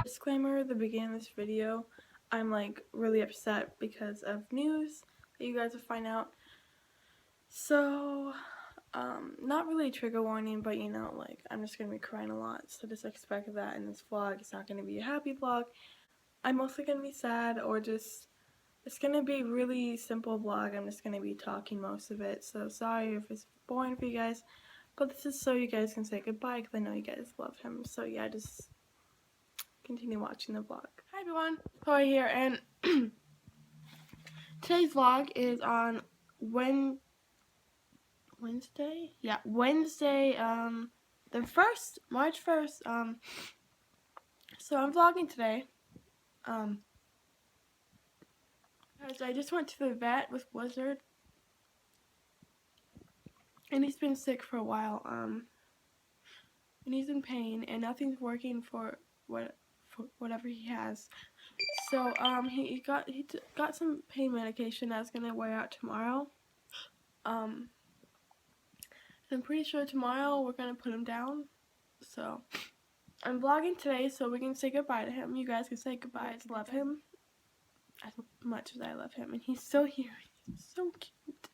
Disclaimer at the beginning of this video, I'm like really upset because of news that you guys will find out. So, not really a trigger warning, but you know, like, I'm just gonna be crying a lot, so just expect that in this vlog. It's not gonna be a happy vlog. I'm mostly gonna be sad, or just, it's gonna be a really simple vlog. I'm just gonna be talking most of it, so sorry if it's boring for you guys, but this is so you guys can say goodbye, because I know you guys love him. So yeah, just continue watching the vlog. Hi everyone, Chloe here, and today's vlog is on Wednesday? Yeah, Wednesday, the 1st, March 1st, so I'm vlogging today, because I just went to the vet with Blizzard, and he's been sick for a while, and he's in pain, and nothing's working for whatever he has. So, he got some pain medication that's gonna wear out tomorrow. I'm pretty sure tomorrow we're gonna put him down. So, I'm vlogging today so we can say goodbye to him. You guys can say goodbye. I love him as much as I love him, and he's still here. He's so cute.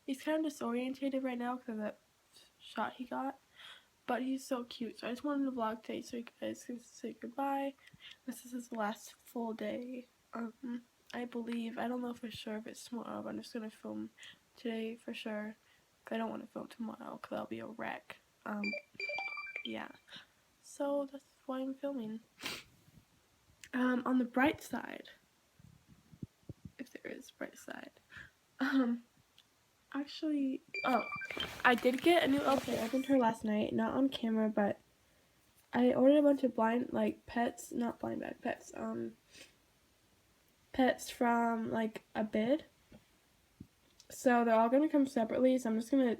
He's kind of disorientated right now because of that shot he got, but he's so cute. So I just wanted to vlog today so you guys can say goodbye. This is his last full day. I believe, I don't know for sure if it's tomorrow, but I'm just gonna film today for sure. I don't want to film tomorrow because that'll be a wreck. Yeah. So that's why I'm filming. On the bright side, if there is bright side, actually, I did get a new LP. I opened her last night, not on camera, but I ordered a bunch of pets, not blind bag pets, pets from, like, a bid. So they're all gonna come separately, so I'm just gonna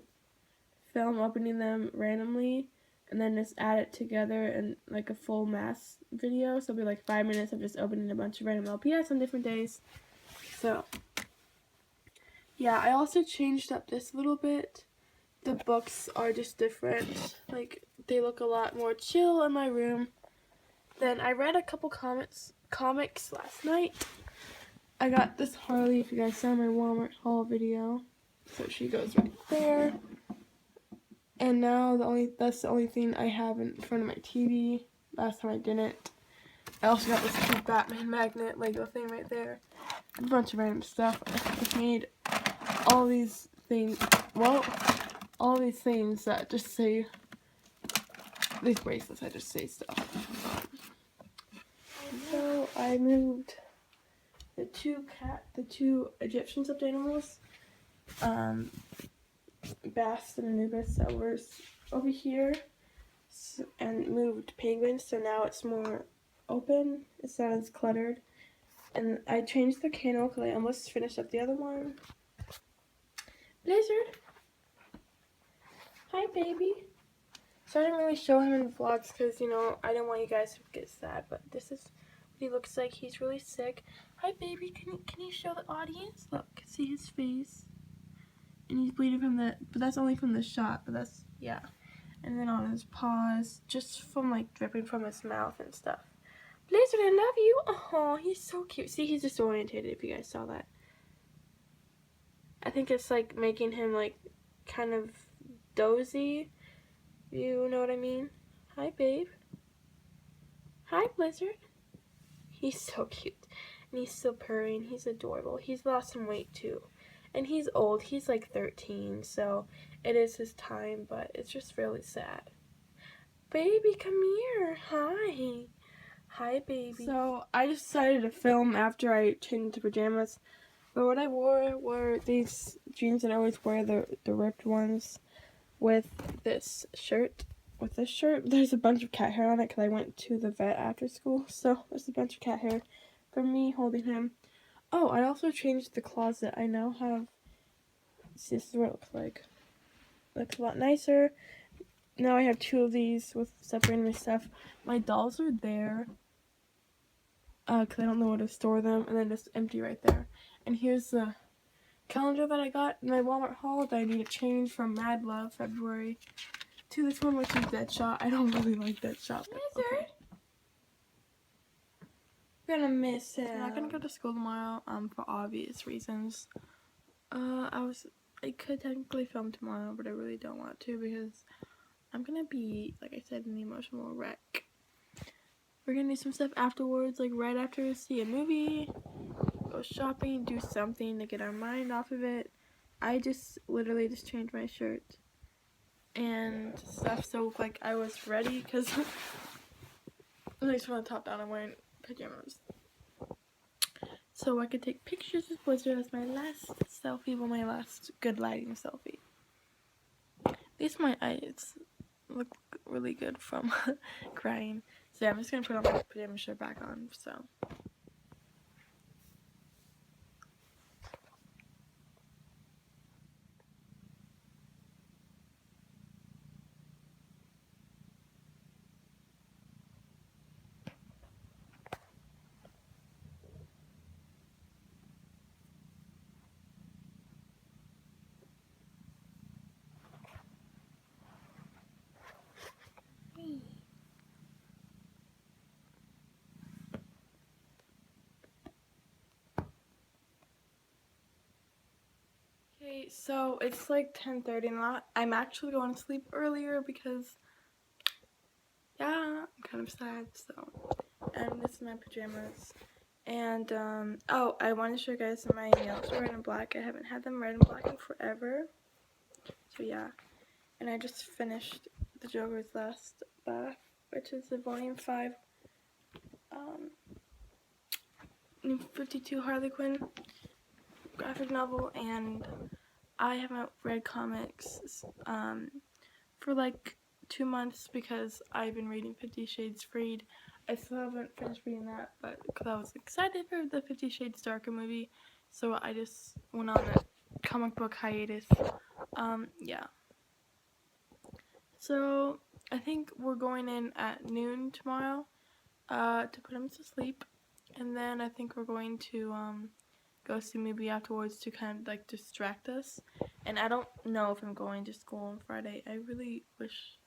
film opening them randomly, and then just add it together in like a full mass video. So it'll be like 5 minutes of just opening a bunch of random LPS on different days. So yeah, I also changed up this a little bit. The books are just different. Like, they look a lot more chill in my room. Then I read a couple comics last night. I got this Harley, if you guys saw my Walmart haul video. So she goes right there. And now that's the only thing I have in front of my TV. Last time I didn't. I also got this cute Batman magnet Lego thing right there. A bunch of random stuff. I made all these things. Well, all these things that just say, these bracelets that just say stuff. So I moved the two Egyptian stuffed animals, Bast and Anubis, that were over here, and moved penguins, so now it's more open, it's not as cluttered. And I changed the candle because I almost finished up the other one. Blizzard! Hi, baby! So I didn't really show him in the vlogs because, you know, I didn't want you guys to get sad, but this is what he looks like. He's really sick. Hi, baby! Can you show the audience? Look, see his face? And he's bleeding from but that's only from the shot, but that's, yeah. And then on his paws, just from, like, dripping from his mouth and stuff. Blizzard, I love you! Oh, he's so cute. See, he's disorientated, if you guys saw that. I think it's, like, making him, like, kind of dozy. You know what I mean? Hi, babe. Hi, Blizzard. He's so cute. And he's still purring. He's adorable. He's lost some weight, too. And he's old. He's like 13, so it is his time, but it's just really sad. Baby, come here. Hi. Hi, baby. So I just decided to film after I changed into pajamas. But what I wore were these jeans that I always wear, the ripped ones, with this shirt. With this shirt, there's a bunch of cat hair on it because I went to the vet after school. So there's a bunch of cat hair from me holding him. Oh, I also changed the closet. I now have, see, this is what it looks like. It looks a lot nicer. Now I have 2 of these with separating my stuff. My dolls are there, because I don't know where to store them, and then just empty right there. And here's the calendar that I got in my Walmart haul that I need to change from Mad Love February to this one, which is Deadshot. I don't really like Deadshot, but okay. We're gonna miss him. I'm not gonna go to school tomorrow, for obvious reasons. I could technically film tomorrow, but I really don't want to because I'm gonna be, like I said, an emotional wreck. We're gonna do some stuff afterwards, like right after we see a movie, go shopping, do something to get our mind off of it. I just literally just changed my shirt and stuff, so like I was ready because at least from the top down I'm wearing pajamas. So I could take pictures with Blizzard as my last selfie, well, my last good lighting selfie. At least my eyes look really good from crying. So yeah, I'm just gonna put on my pajama shirt back on, so. Okay, so it's like 10:30 and I'm actually going to sleep earlier because, yeah, I'm kind of sad, so. And this is my pajamas. And, oh, I want to show you guys my nails are red and black. I haven't had them red and black in forever. So, yeah. And I just finished the Joker's Last Bath, which is the Volume 5, New 52 Harley Quinn graphic novel, and I haven't read comics for like 2 months because I've been reading 50 Shades Freed. I still haven't finished reading that, but because I was excited for the 50 Shades Darker movie, so I just went on a comic book hiatus. Yeah. So I think we're going in at noon tomorrow to put him to sleep, and then I think we're going to go see a movie afterwards to kind of like distract us. And I don't know if I'm going to school on Friday. I really wish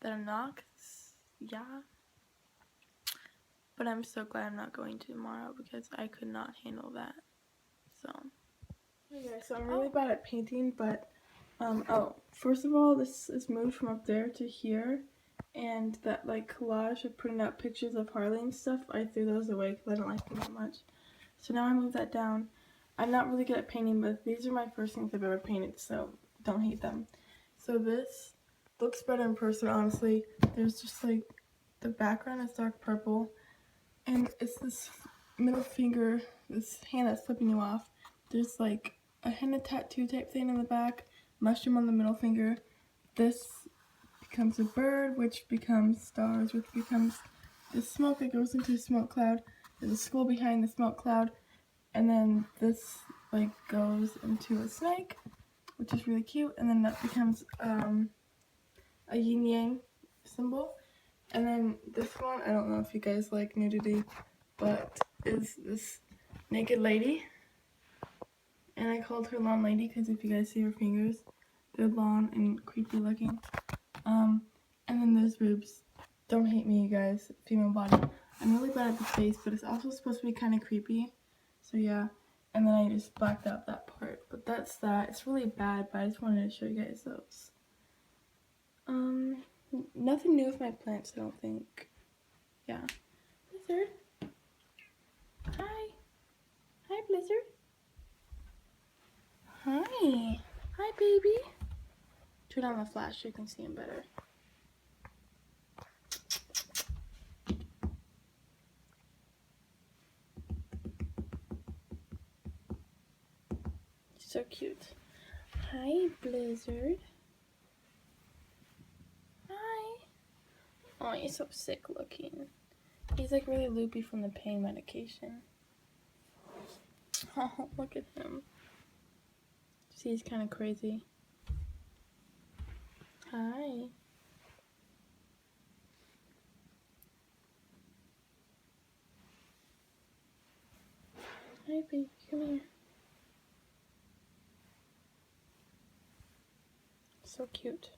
that I'm not, 'cause, yeah. But I'm so glad I'm not going to tomorrow because I could not handle that. So, okay, so I'm really bad at painting, but oh, first of all, this is moved from up there to here, and that like collage of printing out pictures of Harley and stuff, I threw those away because I don't like them that much. So now I moved that down. I'm not really good at painting, but these are my first things I've ever painted, so don't hate them. So this looks better in person, honestly. There's just like, the background is dark purple, and it's this middle finger, this hand that's flipping you off. There's like a henna tattoo type thing in the back, mushroom on the middle finger. This becomes a bird, which becomes stars, which becomes the smoke that goes into the smoke cloud. There's a skull behind the smoke cloud, and then this like goes into a snake, which is really cute, and then that becomes a yin yang symbol. And then this one, I don't know if you guys like nudity, but is this naked lady, and I called her Lawn Lady because if you guys see her fingers, they're long and creepy looking. And then there's boobs. Don't hate me, you guys. Female body. I'm really bad at the face, but it's also supposed to be kind of creepy. So yeah. And then I just blacked out that part. But that's that. It's really bad, but I just wanted to show you guys those. Nothing new with my plants, I don't think. Yeah. Blizzard. Hi. Hi, Blizzard. Hi. Hi, baby. Turn on the flash so you can see him better. So cute. Hi, Blizzard. Hi. Oh, he's so sick looking. He's like really loopy from the pain medication. Oh, look at him. See, he's kind of crazy. Hi. Hi, baby. Come here. So cute.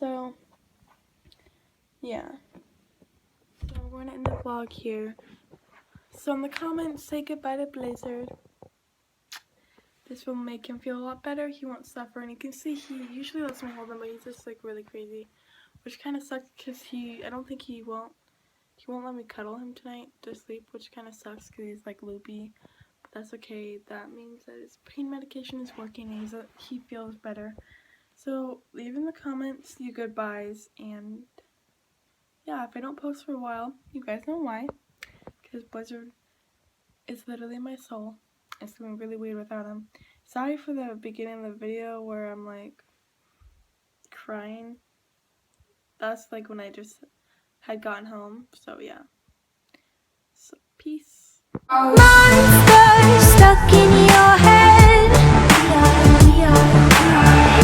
So, yeah. So we're gonna end the vlog here. So in the comments, say goodbye to Blizzard. This will make him feel a lot better. He won't suffer, and you can see he usually lets me hold him, but he's just like really crazy, which kind of sucks because I don't think he won't let me cuddle him tonight to sleep, which kind of sucks because he's like loopy. But that's okay. That means that his pain medication is working and he feels better. So leave in the comments your goodbyes, and yeah, if I don't post for a while, you guys know why. Because Blizzard is literally my soul. It's going really weird without him. Sorry for the beginning of the video where I'm like crying. That's like when I just had gotten home. So yeah. So peace.